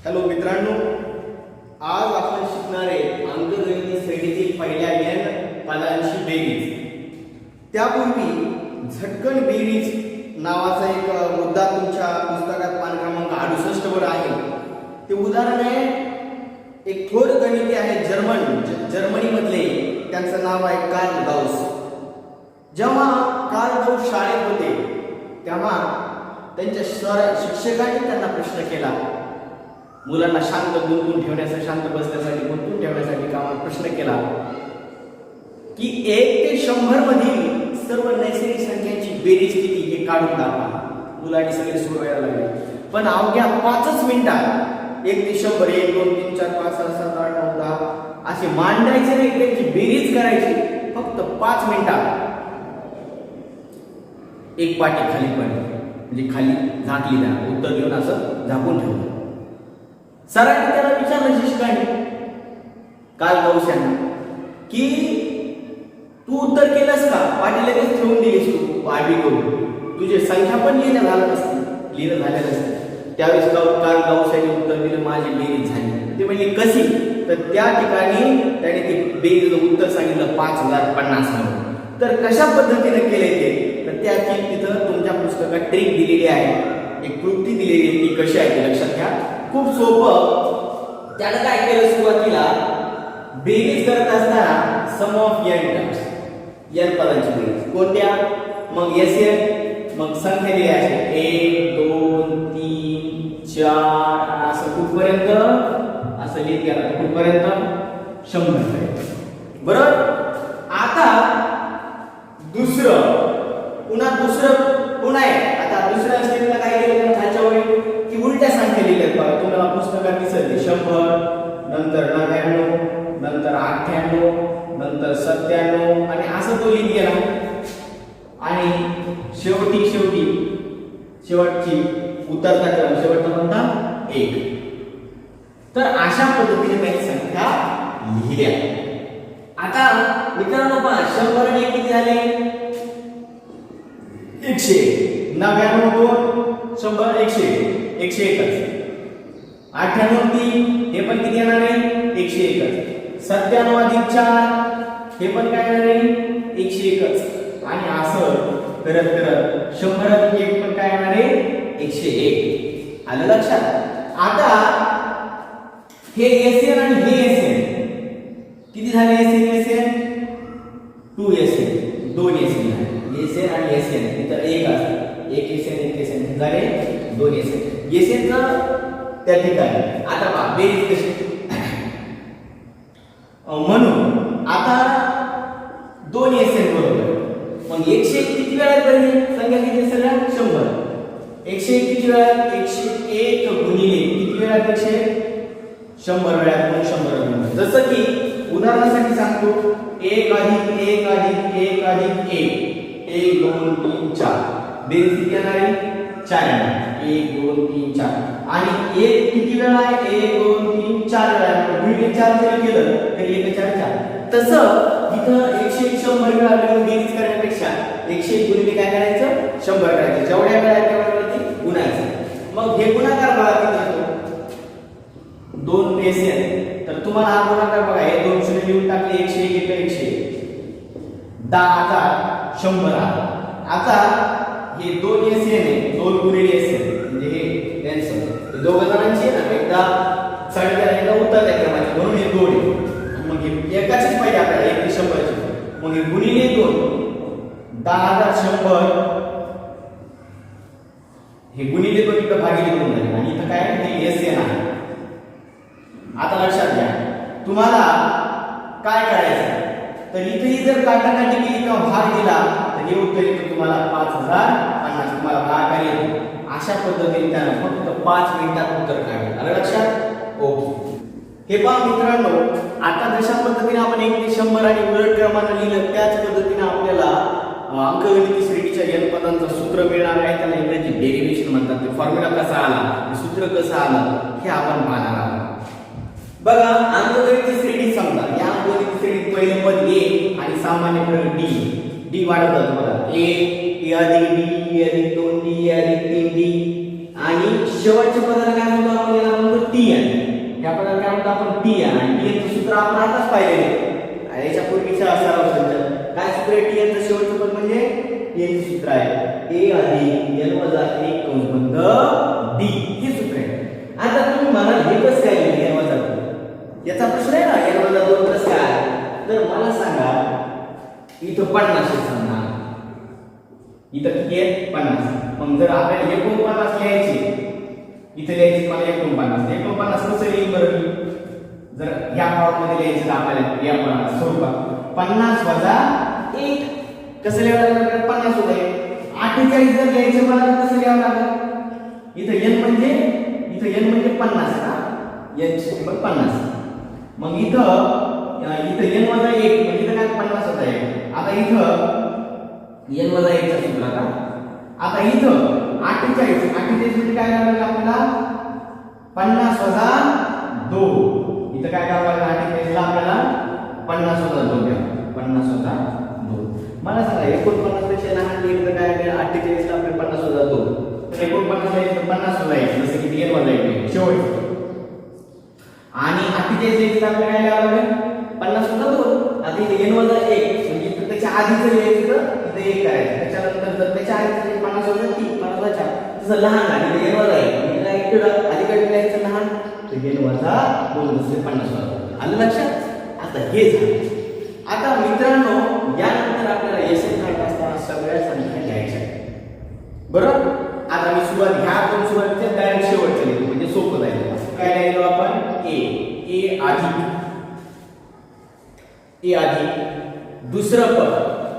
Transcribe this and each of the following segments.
Hello मित्रांनो, आज आपण शिकणार आहे अंकगणित श्रेणीतील पहिल्या n पदांची बेरीज. त्यापूर्वी झटकन बेरीज नावाचा एक मुद्दा तुमच्या पुस्तकात पान क्रमांक 68 वर आहे. ते उदाहरण आहे, एक थोर गणिती आहे जर्मनी मधले, त्यांचं नाव आहे कार्ल गाउस. जेव्हा कार्ल गाउस शाळेत होते तेव्हा त्यांच्या शिक्षकांनी त्यांना प्रश्न केला. मुलांना शांत गुंतून ठेवण्यासाठी, शांत बसण्यासाठी, गुंतून ठेवण्यासाठी कामात प्रश्न केला की 1 ते 100 मधील सर्व नैसर्गिक संख्यांची बेरीज किती हे काढून दाखवा. मुलांनी सगळे सोडवायला लागले, पण अवघ्या 5च मिनिटात 1 ते 100, 1 2 3 4 5 6 7 8 9 10 असे मांडायचे नाही, त्यांची बेरीज करायची. फक्त 5 मिनिटात एक पाटी खाली पडली, म्हणजे खाली झाकली, ना उत्तर देऊन असं झाकून ठेवलं. सरांनी त्याला विचारलं शिक्षकांनी, कार्ल गाउस यांना, की तू उत्तर केलंस का? पाटी लगेच ठेवून दिलीस तू पाटी करून, तुझे संख्या पण लिहिणं झालं नसते. त्यावेळेस कार्ल गाउस यांनी उत्तर दिलं, माझी बेरीज झाली. ते म्हणजे कशी? तर त्या ठिकाणी त्याने ते बेरीज उत्तर सांगितलं 5050 म्हणून. तर कशा पद्धतीने केले ते, तर त्याची तिथं तुमच्या पुस्तकात ट्रिक दिलेली आहे, एक कृती दिलेली आहे. ती कशी आहे ते लक्षात घ्या. खूप सोपं. त्यानं काय केलं, सुरुवातीला बेरीज करत असताना सम ऑफ n पदांची बेरीज कोणत्या, मग SN, मग संख्या दिली आहे 1 2 3 4 असं कुठपर्यंत, असं लिहित गेला कुठपर्यंत, 100 पर्यंत. बरोबर. आता दुसरं पुन्हा आहे. आता दुसऱ्या स्टेपला काय केलं, खालच्या वळी की उलट्या संख्या लिहिल्यात बघा. तुम्हाला पुस्तकात दिसते 100, नंतर 99, नंतर 98, नंतर 97 आणि असं तो लिहित गेला. आणि शेवटची उतरता क्रम शेवटचा कोणता, 1. तर अशा पद्धतीने काही संख्या लिहिल्या. आता मित्रांनो पहा, 100 आणि 1 किती झाले, 100. 99 2 100 101 98 3 हे पण किती येणार आहे, 101. 97 अधिक 4 हे पण काय येणार आहे, 101. आणि असं करत 100 अधिक 1 पण काय येणार आहे, 101. आलं लक्षात. आता हे SN आणि हे SN किती झाले, SN 2SN 2SN SN आणि SN इथं 1 असतं, 1 SN झाले 2 SN त्या ठिकाणी. आता पहा बेरीज कशी, म्हणून आता 2 SN बरोबर मग 101 किती वेळा बरली, संख्या किती सगळ्या 100. 101 किती वेळा, 101 गुणिले किती वेळा, 100 वेळा म्हणून 100 गुणिले. जसं की उदाहरणासाठी सांगतो, 1 अधिक 1 अधिक 1 अधिक 1 2 3 4 बेरीज किती येणार आहे, 4 येणार. 1 2 3 4 आणि 1 किती वेळा आहे, 1 2 3 4 वेळा. गुणिले 4 जरी केलं तरी 1 4 4. तसं इथं 101 100 वेळा बेरीज करण्यापेक्षा 101 गुणिले काय करायचं, 100 करायचं. जेवढ्या वेळा तेवढ्या ते गुणायचं. मग हे गुणाकार बघा किती होतो, 2 SN. तर तुम्हाला हा गुणाकार बघा, हे 2 शून्य लिहून टाकले, 101 1 101 10,000 100. आता हे 2 SN आहे, 2 गुणिले SN म्हणजे हे कॅन्सल, दोघं जणांची ना एकदा साडेचार एकदा उत्तर त्या क्रमाचे, म्हणून हे 2 आहे. मग हे एकाचीच पाहिजे आपल्याला 1 ते 100 ची, मग हे गुणिले 2 10,100 हे गुणिले 2 इकडे भागिले 2 झाले आणि इथं काय आहे, SN आहे. आता लक्षात घ्या, तुम्हाला काय करायचं, तर इथेही जर काटाकाटी केली किंवा भाग दिला तर हे उत्तर येतं तुम्हाला 5050. तुम्हाला भागाकार येतो. अशा पद्धतीने त्याला फक्त 5 मिनिटात उत्तर काढलं. आलं लक्षात? ओके. हे पहा मित्रांनो, आता जशा पद्धतीने आपण 1 ते 100 आणि उलट क्रमाने लिहिलं, त्याच पद्धतीने आपल्याला अंकगणित श्रेणीच्या n पदांचं सूत्र मिळणार आहे. त्याला इंग्रजी डेरिव्हेशन म्हणतात. ते फॉर्म्युला कसा आला, सूत्र कसं आलं हे आपण पाहणार आहोत. बघा, अंकगणित श्रेणी समजा, या अंकगणित श्रेणीत पहिलं पद A आणि सामान्य पद D वाढत जातो बघा. A अधिक D अधिक 2D अधिक 3D आणि शेवटच्या पदाला काय म्हणतो आपण, याला म्हणतो T TN. या पदाला काय म्हणतो आपण TN. आणि TN चं सूत्र आपण आताच पाहिलेले. याच्या पूर्वीच्या सराव संच काय सूत्र आहे TN चं शेवटचं पद म्हणजे TN चं सूत्र आहे a अधिक n वजा 1 कंस बंद d. हे सूत्र आहे. आता तुम्ही म्हणाल हे कसं काय लिहिले n वजा 2? याचा प्रश्न आहे ना n वजा 2 कसं काय? तर मला सांगा इथं 50 आहे समजा. इथं किती आहे 50. मग जर आपल्याला 49 लिहायचे इथे लिहायचे मला 49 कसं लिहिलं बरं? जर ह्या फॉर्म मध्ये लिहायचं तर आपल्याला या स्वरूपात 50 वजा 1 कसं लिहावं लागेल? 50 होत आहे. 48 जर लिहायचं मला कसं लिहावं लागेल? इथं n म्हणजे 50 का? n ची किंमत 50. मग इथं n वजा 1 म्हणजे इथं काय 50 होत आहे. आता इथं n वजा 1 चा सूत्र का? आता इथं 48 म्हणजे काय करावं लागेल आपल्याला? 50 वजा 2. इथं काय करावं लागेल? 48 ला आपल्याला 50 वजा 2 घ्या. 50 वजा 2. मला सांगा 49 पेक्षा लहान लिहिलं तर काय आहे? 48 ला आपल्याला 50 वजा 2. तर 49 ला इथं 50 वजा 1 जसं की n वजा 1 शेवट. आणि 48 ला आपल्याला काय लिहावं लागेल? 50 वजा 2. आता इथे n वजा 1 म्हणजे इथं त्याच्या आधीचं लिहायचं इथे 1 करायचं. त्याच्यानंतर जर त्याच्या आधीचं 50 वजा 3 50 वजा 4 तसं लहान आहे इथे n वजा 1 म्हणजे काय इकडं अलीकडे लिहायचं लहान तर n वजा 2 दुसरे 50 वजा. आलं लक्षात? आता हे झालं. आता मित्रांनो यानंतर आपल्याला एसएन काढत असताना सगळ्या संख्या घ्यायच्या बरोबर. आता मी सुरुवातीच्या डायरेक्ट शेवटचं लिहितो म्हणजे सोपं जाईल. काय लिहिलो आपण? a अधिक दुसरं पद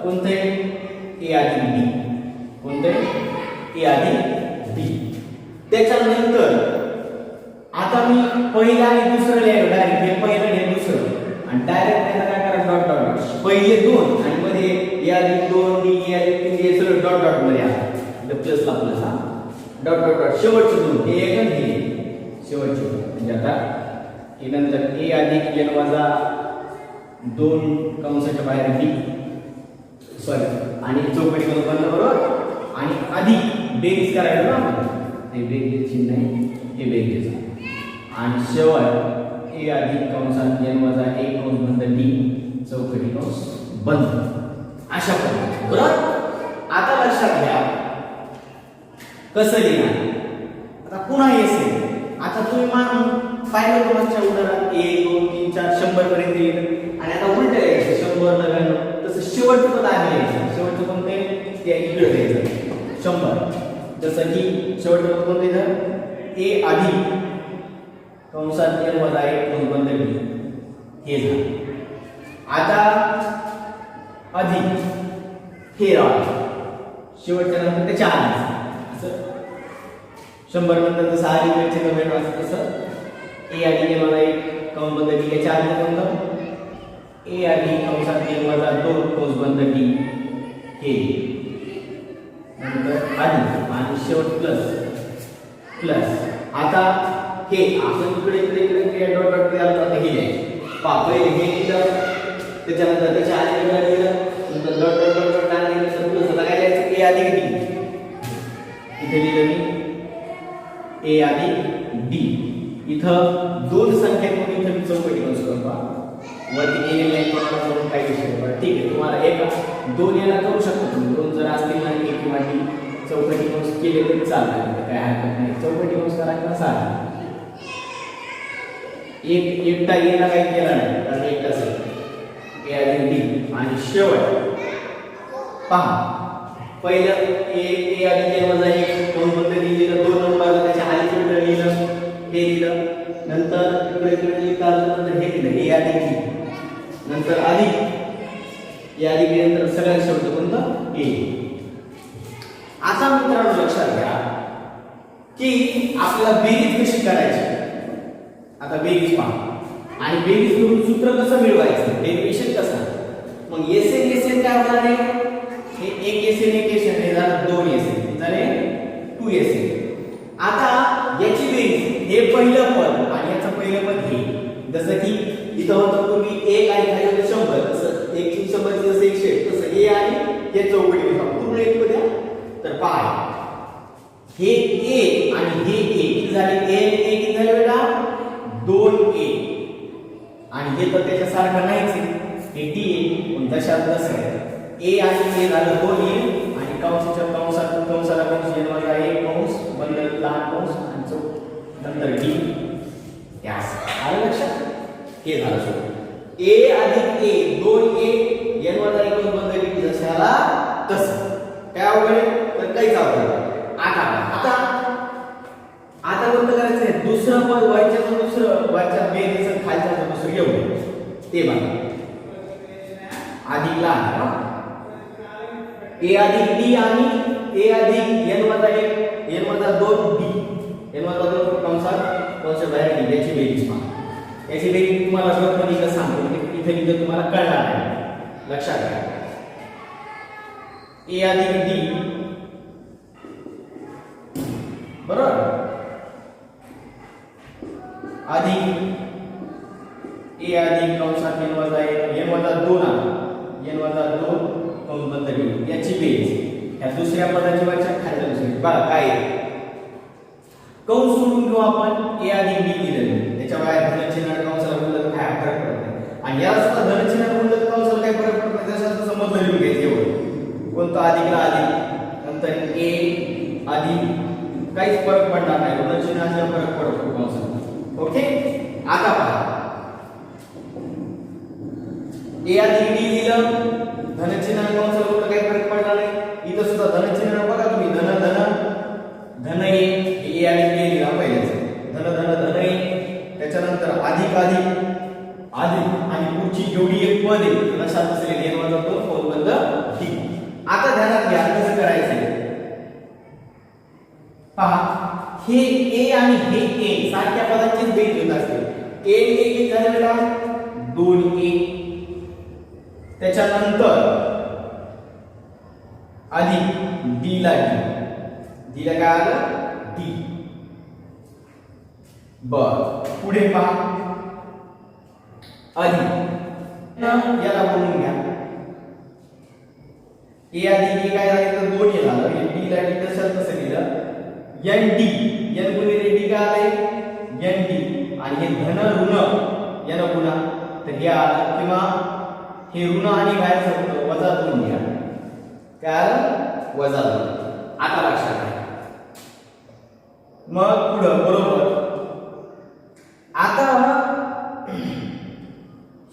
कोणतं आहे? a अधिक b. कोणतं आहे? a अधिक b. त्याच्यानंतर आता मी पहिलं आणि दुसरं लिहिलं डायरेक्ट. हे पहिलं आणि हे दुसरं आणि डायरेक्ट त्याला काय करा डॉट डॉट डॉट. पहिले 2 आणि मध्ये a अधिक 2 b a अधिक 3 हे सगळं डॉट डॉट मध्ये आहे. इथं प्लस ला प्लस हा डॉट डॉट डॉट शेवटचे 2 हे एक आणि हे शेवटचे म्हणजे आता हे नंतर a अधिक n वजा 2 कंसाच्या बाहेर b सॉरी आणि चौकटी करून बनलं बरोबर. आणि अधिक बेरीज करायचं ना आपण हे बेरीज चिन्ह आहे हे बेरीज आणि शेवट a अधिक कंसात n वजा 1 कंस बंद d चौकटी कंस बंद अशा प्रकारे बरोबर. आता लक्षात घ्या कसं लिहिणार. आता पुन्हा येसे आता तुम्ही मानून पाहिलं तुमच्या उदाहरणात 1 2 3 4 100 पर्यंत लिहिलं आणि आता उलट लिहायचं 100 99 तसं शेवटचं पद आधी लिहायचं. शेवटचं कोणतं आहे ते इकडे लिहायचं 100. जसं की शेवटचं पद कोणतं आहे? a अधिक कंसात n वजा 1 कंस बंद d हे झालं. आता अधिक हे राहतं शेवटच्या नंतर त्याच्या आधी असं 100 नंतर जसं आधी वेळचे नव्हे असं तसं a अधिक n वजा 1 कंस बंद d याच्या आधी कोणतं? a अधिक कंसात n वजा 2 कंस बंद d हे नंतर अधिक आणि शेवट प्लस. आता हे आपण इकडे डॉट डॉट केलं हे पहिले हे लिहिलं त्याच्यानंतर त्याच्या आधी लिहिलं नंतर डॉट डॉट डॉट डॉट आणि प्लस आता काय लिहायचं? a अधिक d. इथे लिहिलं मी a अधिक d. इथं दोन संख्या म्हणून इथं मी चौकटी कंस करतो. वरती केलेली आहे कोणाला करून काय विषय ठीक आहे. तुम्हाला एक 2 याला करू शकता तुम्ही 2 जर असतील ना एक किंवा d चौकटी कंस केले तरी चालतं काय हरकत नाही. चौकटी कंस करायला चालतं. एकटा येला काही केला नाही कारण एकटाच आहे a अधिक d. आणि शेवट पहा पहिलं a अधिक n वजा 1 दोन बंद लिहिलं 2 नंबरला त्याच्या अलीकडे लिहिलं हे लिहिलं नंतर इकडे लिहिलं हे लिहिलं a अधिक d नंतर अधिक a अधिक d नंतर सगळ्यात शेवटचं कोणतं a. आता मित्रांनो लक्षात घ्या की आपल्याला बेरीज कशी करायची. आता बेरीज पहा आणि बेरीज करून सूत्र कसं मिळवायचं डेरिव्हेशन कसं. मग एसएन काय होणार आहे? हे एक एसएन हे झालं 2 एसएन झाले 2 एसएन. आता याची बेरीज हे पहिलं पद आणि याचं पहिलं पद हे जसं की इथं होतं पूर्वी 1 आणि खाली होतं 100 तसं 1 ची 100 जसं 100 तसं a आणि हे चौकटी पूर्ण एक पद तर पहा हे a आणि हे a किती झाले? a किती झाले बेटा हे तर त्याच्यासारखं नाहीच आहे, हे डी आहे पण दशात तसं आहे. ए आणि ए झालं दोन ए आणि कंसाच्या कंसाला कंस n वजा ए कंस बंद लहान कंस आणि नंतर डी यास आलं लक्षात. हे झालं सोडून ए अधिक ए दोन ए n वजा ए कंस बंद डी जशाला तसं. काय अवघड तर काहीच अवघड. आता बंद करायचं आहे दुसरं पद वरच्याचं दुसरं वरच्या बेरीचं खालच्याचं दुसरं घेऊ ते बघा अधिक लहान ए अधिक डी आणि ए अधिक n वजा 1 n वजा 2 डी n वजा 2 कंसात बाहेर डी याची बेरीज पहा. याची बेरीज तुम्हाला गणित सांगतो इथे तुम्हाला कळणार आहे लक्षात घ्या. ए अधिक डी बरोबर अधिक ए अधिक कंसात n वजा 1 n वजा 2 n वजा 2 कंस बंद डी याची बेरीज. ह्या दुसऱ्या पदाची वरच्या खाली दुसरी बघा काय कंस सोडून घेऊ आपण ए अधिक डी दिलेलं त्याच्या बाहेर धन चिन्ह कंसाला बोललं काय फरक पडत नाही आणि याला सुद्धा धन चिन्ह बोललं कंसाला काय फरक पडत नाही जसं समजलं लिहून घ्यायचं एवढं कोणतं अधिकला अधिक नंतर ए अधिक काहीच फरक पडणार नाही धन चिन्ह असल्यावर फरक पडतो कंसाला. ओके आता पहा ए अधिक डी दिलं धन चिन्ह कंसाला बोललं काही फरक पडणार नाही. इथं सुद्धा धन चिन्ह बघा तुम्ही धन धन धन ए आणि बी लिहा पहिलेच धन धन धन ए त्याच्यानंतर अधिक अधिक अधिक आणि पुढची जेवढी एक पद आहे लक्षात असलेली n वजा 2 कंस बंद डी. आता ध्यानात घ्या कसं करायचं पहा हे ए आणि हे ए सारख्या पदांचीच बेरीज होत असते. ए किती झालं बेटा 2a त्याच्यानंतर अधिक डी ला डी ला काय आलं डी. बर पुढे पहा अधिक याला बोलून घ्या ए अधिक ए काय झालं तर 2a झालं हे डी ला डी तसं दिलं n डी n गुणिले डी काय आले n डी आणि हे धन ऋण n गुणा तर हे आलं किंवा हे ऋण आणि बाहेर होतं वजा 2 घ्या काय आलं वजा 2. आता लक्षात घ्या मग पुढं बरोबर आता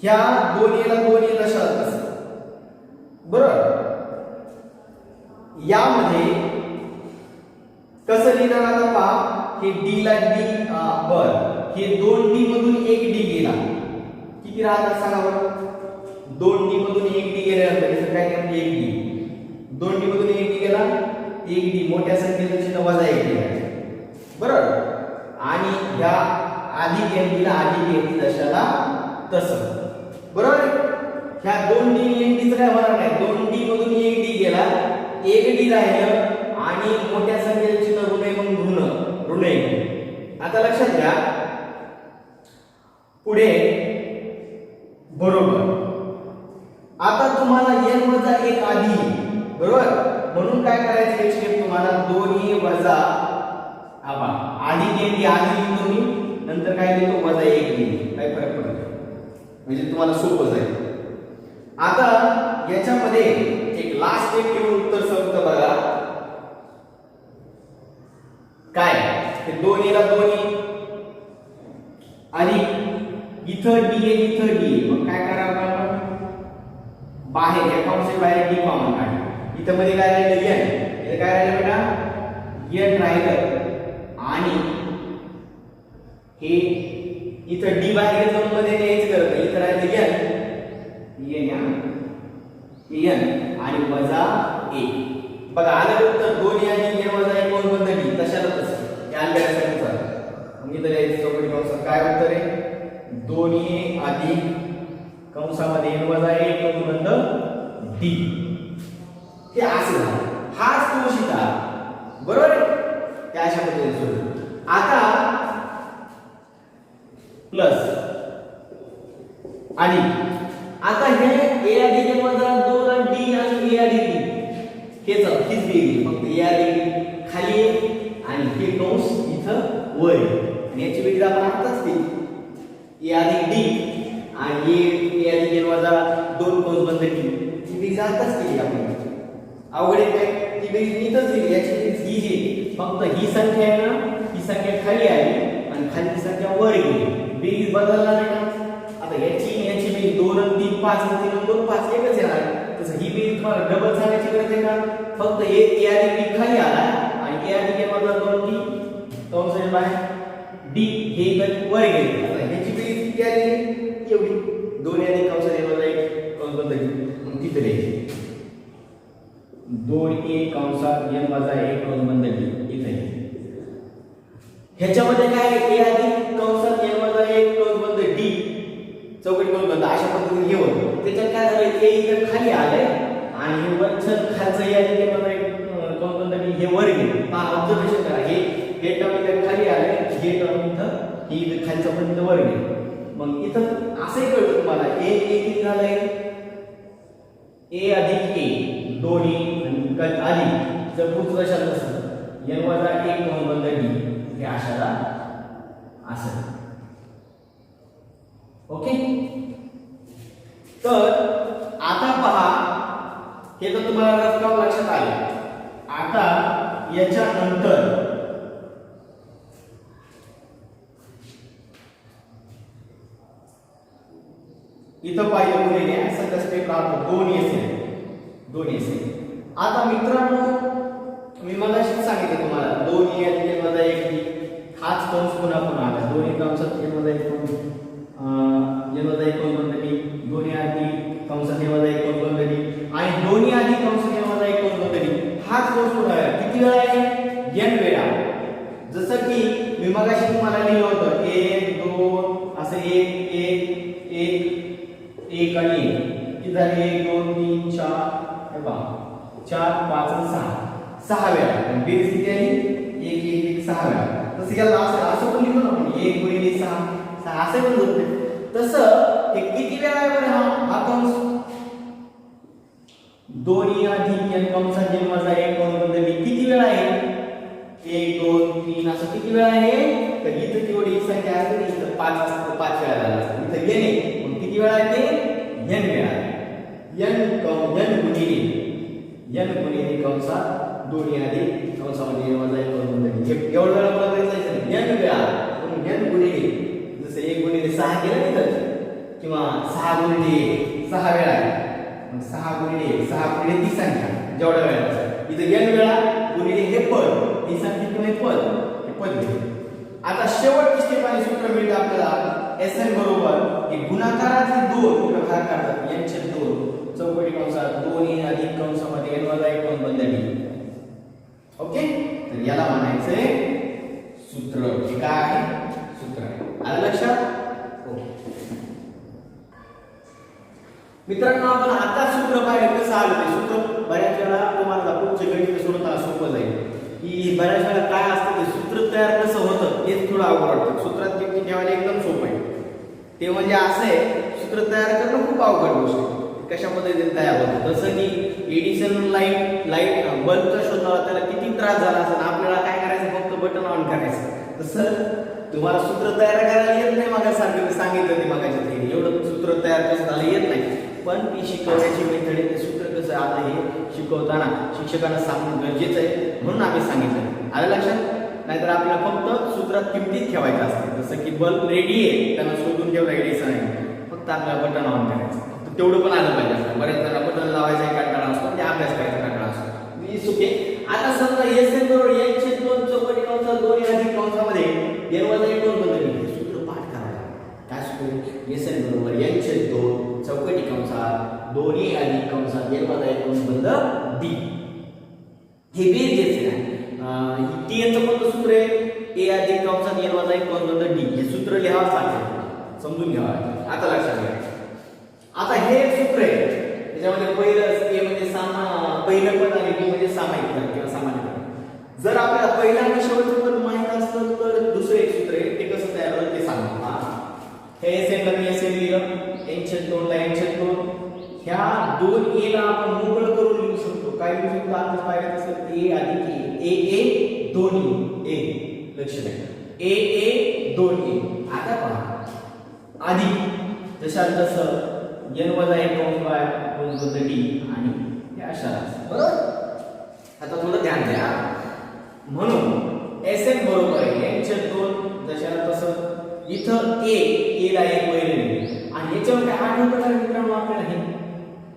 ह्या 2a ला 2a दशात असं बरोबर यामध्ये कसं लिहिणार आता पहा हे डी ला डी बर हे 2d मधून 1d गेला किती राहतात सांगा बरं 2d मधून 1d गेल्यानंतर इथं काय म्हणजे 1d 2d मधून 1d गेला 1d मोठ्या संख्येचं चिन्ह वजा 1 लिहायचं बरोबर आणि या अधिक n ला अधिक 1 दशाला तसं बरोबर. ह्या 2d 1d च काय होणार नाही 2d मधून 1d गेला 1d राहिलं आणि मोठ्या संख्येचे चिन्ह ऋण आहे मग ऋण आहे. आता लक्षात घ्या पुढे बरोबर आता तुम्हाला n वजा 1 आधी बरोबर म्हणून काय करायचं एक स्टेप तुम्हाला 2a वजा आबा आधी n डी आधी लिहितो मी नंतर काय लिहितो वजा 1 लिहितो काय फरक पडतो म्हणजे तुम्हाला सोपं जाईल. आता याच्यामध्ये एक लास्ट स्टेप घेऊन उत्तर सांगतो बघा काय हे 2a ला 2a आणि इथं d इथं d मग काय करावं आपण बाहेर या कंसाच्या बाहेर d कॉमन काढ इथं मध्ये काय राहिलं n इथं काय राहिलं बेटा n राहिलं आणि हे इथं d बाहेर घेऊन मध्ये न्यायचं करत इथं राहिलं n आणि वजा 1 बघा आलं उत्तर 2a आणि n वजा 1 कोण बंद डी तशाला तसं या अल्गोरिथमचं उत्तर मग इथं लिहायचं चौकटी कंसात काय उत्तर आहे 2a अधिक कंसामध्ये n वजा 1 कोण बंद डी. हे असं झालं हाच तो शिका बरोबर त्या अशा पद्धतीने सोडू. आता प्लस आणि आता हे a अधिक n वजा 2 आणि d आणि a अधिक d हेच हीच बेरीज फक्त a अधिक d खाली आणि हे कंस इथं वर आणि याची बेरीज आपण आताच केली a अधिक d आणि ए अधिक एन वजा 2 कौंस बंद डी ही बेरीज आताच केली आपण. अवघड आहे काय? ती बेरीज नीटच दिली. याची बेरीज ही जी फक्त ही संख्या आहे ना, ही संख्या खाली आली आणि खाली संख्या वर गेली. बेरीज बदलणार आहे ना. आता याची बेरीज 2 आणि 3 5 आणि 3 आणि 2 5 एकच येणार. तसं ही बेरीज तुम्हाला डबल सांगायची गरज आहे का? फक्त ए अधिक बी खाली आला आणि ए अधिक एन वजा 2 डी कौंसाच्या बाहेर डी हे इकडे वर गेले. आता ह्याची बेरीज किती आली? एवढी. 2 अधिक कौंसाच्या एन वजा 1 कौंस बंद डी. मग तिथे लिहायची 2a कंसात n वजा 1 कौंस बंद डी इथे. ह्याच्यामध्ये काय a अधिक कंसात n वजा 1 कौंस बंद डी चौकटी कौंस बंद अशा पद्धतीने घेऊन त्याच्यात काय झालं? a इकडे खाली आले आणि हे वरचं खालचं a अधिक n वजा 1 कौंस बंद डी हे वर गेले. पहा ऑब्झर्वेशन करा. हे टर्म इकडे खाली आले, हे टर्म इथं ही खालचं पण इथं वर गेले. मग इथं असंही कळतं तुम्हाला a किती झालंय? a अधिक a दोन्ही आली जर पुढचं कशात नसतं n वजा 1 कौंस बंद डी हे अशाला असं. ओके. तर आता पहा हे तर तुम्हाला रफकाव लक्षात आले. आता याच्या नंतर इथं पाहिजे मुलीने असं कसं पेपर राहतो 2 एस. आता मित्रांनो मी मगाशीच सांगितलं तुम्हाला 2 अधिक वजा 1 डी हाच कंस पुन्हा पुन्हा आला. 2 कंसात n वजा 1 कौंस n वजा 1 कौंस बंद डी 2 अधिक कंसात n वजा 1 कौंस बंद डी आणि 2 अधिक कंसात n वजा 1 कौंस बंद डी हाच कंस पुन्हा आला. किती वेळा आहे? n वेळा. जसं की मी मगाशी तुम्हाला लिहिलं होतं 1 2 असं 1 1 1 1 आणि 1 किती झाले? 1 2 3 4 हे पहा 4 5 आणि 6 वेळा. बेरीज किती आली? 1 1 1 6 वेळा. तसं याला असं पण लिहितो ना आपण 1 गुणिले 6 असे पण होते. तसं हे किती वेळा आहे बरं? हा कंस 2 अधिक n कंसात n वजा 1 कौंस बंद डी किती वेळा आहे? 1 2 3 असं किती वेळा आहे? तर इथं तेवढी संख्या असते इथं 5 असतं 5 वेळा झाला असतं. इथं n आहे मग किती वेळा आहे ते? n वेळा. n गुणिले कंसात 2 अधिक कंसामध्ये n वजा 1 कौंस बंद डी एवढं वेळा मला करायचं नाही. n वेळा म्हणून n गुणिले जसं 1 गुणिले 6 केलं तिथं किंवा 6 गुणिले 6 वेळा मग 6 गुणिले 6 गुणिले ती संख्या जेवढ्या वेळा इथं n वेळा गुणिले हे पद ही संख्या किंवा हे पद घेतलं. आता शेवटची स्टेपाने सूत्र मिळतं आपल्याला Sn बरोबर हे गुणाकाराचे 2 भाग करतात n छेद 2 चौकटी कंसात 2 अधिक कंसामध्ये n वजा 1 कौंस बंद डी. ओके. तर याला म्हणायचंय सूत्र. हे काय आहे? सूत्र आहे. आलं लक्षात? हो. मित्रांनो आपण आता सूत्र पाहिलं कसं आलं ते सूत्र बऱ्याच वेळा तुम्हाला पुढचे गणित सोडवताना सोपं जाईल की बऱ्याच वेळा काय असतं ते सूत्र तयार कसं होतं हेच थोडं अवघड वाटतं. सूत्रात किमती ठेवायला एकदम सोपं आहे. ते म्हणजे असं आहे सूत्र तयार करणं खूप अवघड गोष्ट आहे. कशा पद्धतीने तयार होतं जसं की एडिशन लाईट बल्बचा शोधावा त्याला किती त्रास झाला असेल आपल्याला काय करायचं फक्त बटन ऑन करायचं. तसं तुम्हाला सूत्र तयार करायला येत नाही. मागासारखं सांगितलं ते मागाच्या ते एवढं सूत्र तयार कसं झालं येत नाही. पण ती शिकवण्याची मेथड आहे. ते सूत्र कसं आता हे शिकवताना शिक्षकांना सांगणं गरजेचं आहे म्हणून आम्ही सांगितलं. आलं लक्षात? नाहीतर आपल्याला फक्त सूत्रात किमतीत ठेवायचं असतं. जसं की बल्ब रेडी आहे त्यांना शोधून ठेवला एडिसन आहे फक्त आपल्याला बटन ऑन करायचं. फक्त तेवढं पण आलं पाहिजे असतं. बऱ्याच जणांना बटन लावायचा कंटाळा असतो ते अभ्यास करायचा कंटाळा असतो. मी सुके आता समजा Sn बरोबर n छेद 2 चौकटी कंसात 2 अधिक कंसामध्ये n वजा 1 कौंस बंद डी सूत्र पाठ करायला काय सूत्र? Sn बरोबर n छेद 2 चौकटी कंसात 2 अधिक कंसात n वजा 1 कौंस बंद डी हे बेरीज आहे. tn चं कोणतं सूत्र आहे? a अधिक कंसात n वजा 1 कौंस बंद डी हे सूत्र लिहावंच लागेल. समजून घ्यावा. आता लक्षात घ्या. आता हे सूत्र आहे त्याच्यामध्ये पहिलं a म्हणजे पहिलं पद आणि b म्हणजे सामायिक पद किंवा सामान्य पद. जर आपल्याला पहिला आणि शेवटचं पद माहित असतं तर दुसरं एक सूत्र आहे ते कसं तयार होतं ते सांगतो. हे Sn ला मी असे लिहिलं n छेद 2 ला n छेद 2 ह्या 2a ला आपण मोकळं करून लिहू शकतो. काय लिहू शकतो? आपण पाहिलं तसं a अधिक a दोन्ही a लक्ष द्या a 2a. आता पहा अधिक जशात तसं n वजा 1 कंस y कंस बंद d आणि हे अशा बरोबर. आता थोडं ध्यान द्या. म्हणून Sn बरोबर आहे n छेद 2 जशात तसं इथं a ला 1 पहिले लिहिले आणि याच्यावर काय आठवतं का मित्रांनो आपल्याला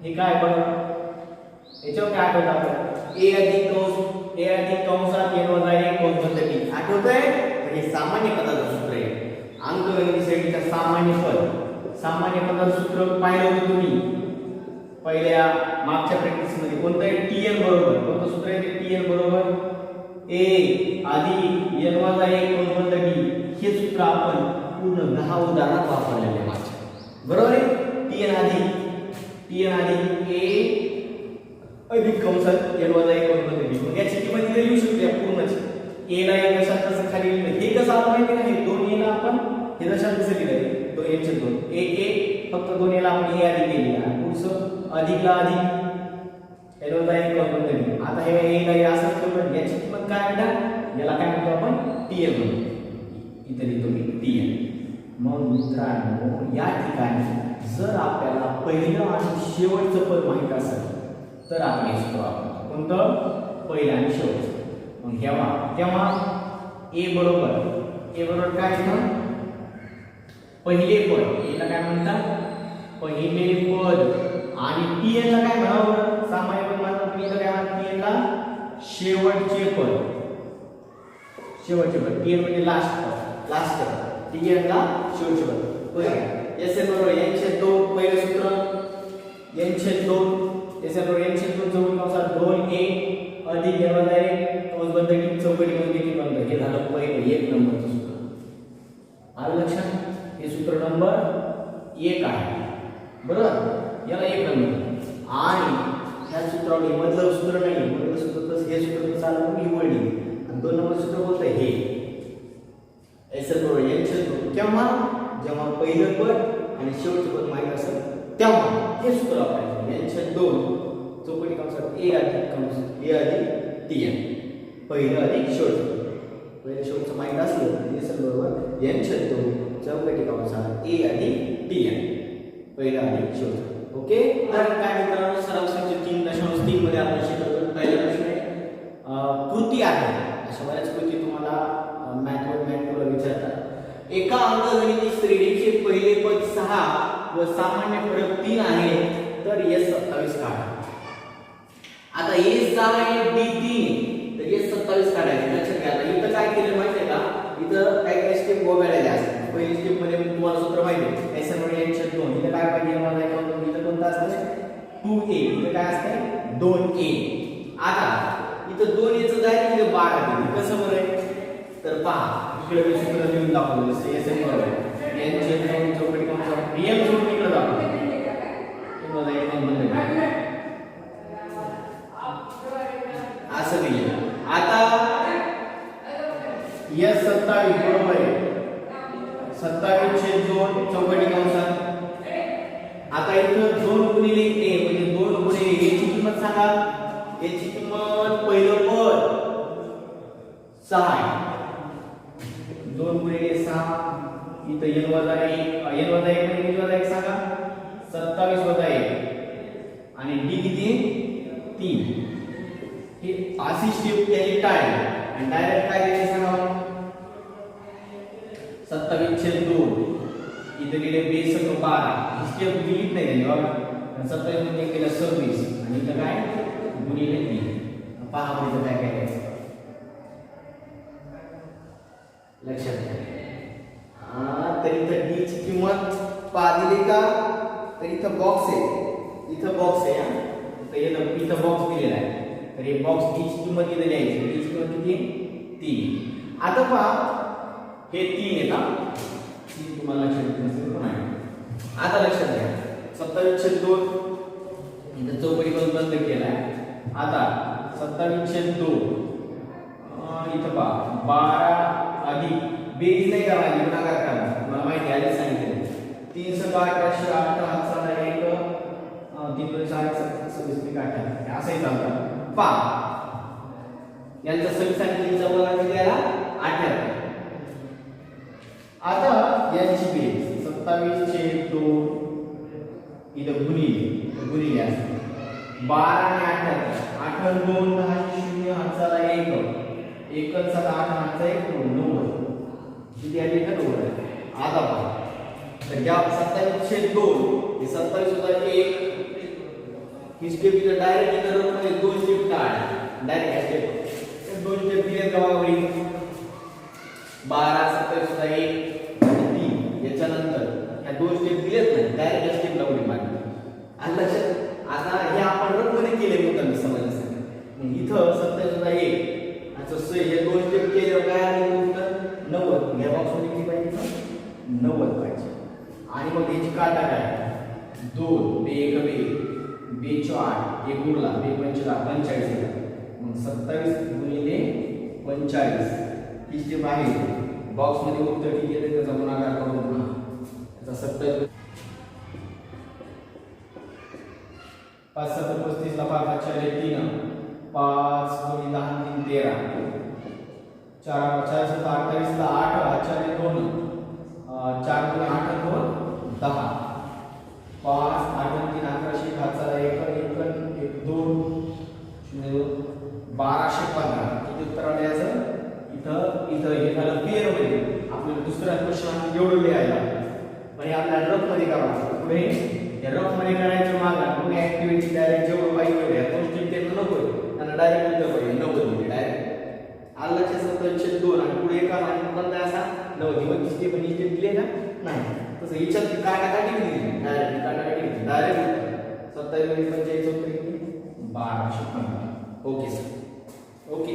हे काय बघा याच्यावर काय आठवतं आपल्याला a अधिक कंसात n वजा 1 कंस बंद d आठवतंय. तर हे सामान्य पदाचं सूत्र आहे. अंकगणित श्रेणीच्या सामान्य पदाचं सूत्र पाहिलं होतं तुम्ही पहिल्या मागच्या प्रॅक्टिस मध्ये. कोणतं आहे tn बरोबर. कोणतं सूत्र आहे ते tn बरोबर a अधिक n वजा 1 कंस बंद d. हे सूत्र आपण पूर्ण 10 उदाहरणात वापरलेले आहे मागच्या बरोबर आहे. tn अधिक a अधिक कंसात n वजा 1 कंस बंद d. मग याची किंमत इथे लिहू शकतो या पूर्णची. a ला एक अशा तसं खाली लिहिलं. हे कसं आपण माहिती नाही 2 a ला आपण हे दशात कसं लिहिलंय 2 n चे 2 a फक्त 2 a ला आपण a अधिक लिहिलं आणि पुढचं अधिक ला अधिक n वजा 1 कंस बंद d. आता हे a ला असंच ठेवलं. याची किंमत काय म्हणतात याला काय म्हणतो आपण tn म्हणतो. इथे लिहितो मी tn. मग मित्रांनो या ठिकाणी जर आपल्याला पहिलं आणि शेवटचं पद माहित असेल तर आपण हे सूत्र वापरतो. कोणतं पहिलं आणि शेवटचं. मग तेव्हा a बरोबर काय येतं पहिले पद. a ला काय म्हणतात पहिले पद आणि tn ला काय म्हणावं सामान्य पद म्हणतात. इथं काय म्हणतात tn ला शेवटचे पद. tn म्हणजे लास्ट tn ला शेवटचे पद. बरोबर. Sn बरोबर n छेद 2 पहिलं सूत्र n छेद 2 Sn बरोबर n छेद 2 चौकटी कंसात 2a अधिक n वजा 1 कंस बंद d चौकटी मध्ये देखील बंद. हे झालं पहिलं 1 नंबरचं सूत्र. आलं लक्षात. हे सूत्र नंबर 1 आहे बरोबर. याला 1 नंबर आणि ह्या सूत्रावर मधलं सूत्र नाही. मधलं सूत्र तर हे सूत्र कसं आलं मी वळली आणि 2 नंबर सूत्र बोलतंय हे Sn बरोबर n छेद 2 जेव्हा पहिलं पद आणि शेवटचं पद माहित असेल तेव्हा हे सूत्र वापरायचं. n छेद 2 चौकटी कंसात a अधिक tn पहिलं अधिक शेवटचं. पहिलं शेवटचं माहित असलं तर Sn बरोबर n छेद 2 चौकटी कंसात a अधिक tn पहिलं अधिक शेवटचं. ओके. तर काय मित्रांनो सराव संच 3.3 मध्ये आपण शिकलो. पहिला प्रश्न आहे कृती आहे. अशा बऱ्याच कृती तुम्हाला मॅथ 2 ला विचारतात. एका अंकगणित श्रेणीचे पहिले पद 6 व सामान्य फरक 3 आहे तर S27 काढा. आता A6 आहे B3 तर S27 काढायचे. लक्षात घ्या. आता इथं काय केलं माहिती आहे का इथं काय स्टेप गोव्याला असतात. पहिली स्टेप मध्ये तुम्हाला सूत्र माहिती आहे Sn बरोबर n छेद 2. इथं काय पाहिजे मला इथं कोणतं असतं 2a. इथं काय असतं 2a. आता इथं 2a चं डायरेक्ट इथे 12 दिलं. कसं बरं तर पहा इकडे मी सूत्र लिहून दाखवलं. जसं Sn बरोबर n छेद 2 चौकटी कंसात रियल सोडून इकडे दाखवलं. तुम्हाला एक नंबर असं दिलं. आता S27 बरोबर आहे 27 छेद 2 चौकटी कंसात. आता इथं 2 गुणिले a म्हणजे 2 गुणिले a ची किंमत सांगा. याची किंमत पहिलं पद 6 आहे. 2 गुणिले 6 इथं n वजा 1 म्हणजे वजा 1 सांगा 27 वजा 1 आणि d किती 3. हे अशी स्टेप त्याची टाळली आणि डायरेक्ट काय द्यायचं सांगा 27 छेद 2 इथे गेले बेस 12. ही स्टेप दिलीच नाही त्यांनी बघा. 27 मध्ये केलं 26 आणि इथं काय गुणिले 3. पहा म्हणजे काय काय करायचं लक्षात घ्या. तर इथं d ची किंमत पहा दिली का तर इथं बॉक्स आहे. इथं बॉक्स आहे. तर इथं बॉक्स दिलेला आहे. तर हे बॉक्स d ची किंमत इथे द्यायची. d ची किंमत किती 3. आता पहा हे 3 आहे ना 3 तुम्हाला लक्षात येत नसेल पण आहे. आता लक्षात घ्या 27 छेद 2 इथं चौकटी कंस बंद केलाय. आता 27 छेद 2 इथं पहा 12 अधिक बेरीज नाही करायची गुणाकार करा. मला माहिती आहे आधी सांगितलं 3 × 8 8 हातचा 1 3 × 4 26 18 असंही चालतं. पहा यांचा समीकरणाचा वर्ग किती आला 78. आता यांची बेरीज 27/2 इथं गुणिले असं 12 आणि 8 8 आणि 2 10 0 हाताला 1 1 7 8 हाताचा 1 9 किती आली का 9 आता पहा तर या 27/2 हे 27 सुद्धा 1 ही स्टेप इथं डायरेक्ट इथं मध्ये 2 स्टेप काढ डायरेक्ट स्टेप 2 स्टेप दिले का होईल 12 27 सुद्धा 1 आणि 3 याच्यानंतर या 2 स्टेप दिलेत ना डायरेक्ट स्टेप लावली मागे आणि लक्षात आता हे आपण रफमध्ये केले मुद्दाम समजण्यासाठी इथं 27 सुद्धा 1 असं हे 2 स्टेप केल्यावर काय आले उत्तर 90 या बॉक्स मध्ये किती पाहिजे 90 पाहिजे आणि मग याची काटा काय 2 बे 1 बे 4 1 उरला बे 45 मग 27 गुणिले 45 ही स्टेप आहे बॉक्स मध्ये उत्तर किती येते त्याचा गुणाकार करून पुन्हा त्याचा 27 5 7 35 ला 5 4 3 5 गुणिले 10 3 13 4 4 7 28 ला 8 4 2 4 गुणिले 8 2 10 5 8 3 11 हाताला 1 1 2 1215 किती उत्तर आले याचं इथं हे झालं पेअर मध्ये आपल्याला दुसरा क्वेश्चन एवढं लिहायला पण हे आपल्याला रफ मध्ये करावं पुढे या रफ मध्ये करायचं मागा पुढे ऍक्टिव्हिटी डायरेक्ट जेवढं पाहिजे या गोष्टी ते नको त्यांना डायरेक्ट उत्तर पाहिजे 90 म्हणजे डायरेक्ट आलाचे 27/2 आणि पुढे एका आणि कोणता असा 90 मग किती पण इथे दिले का नाही तसं याच्यात काटाकाटी दिली डायरेक्ट काटाकाटी डायरेक्ट 27 45 1215 ओके सर ओके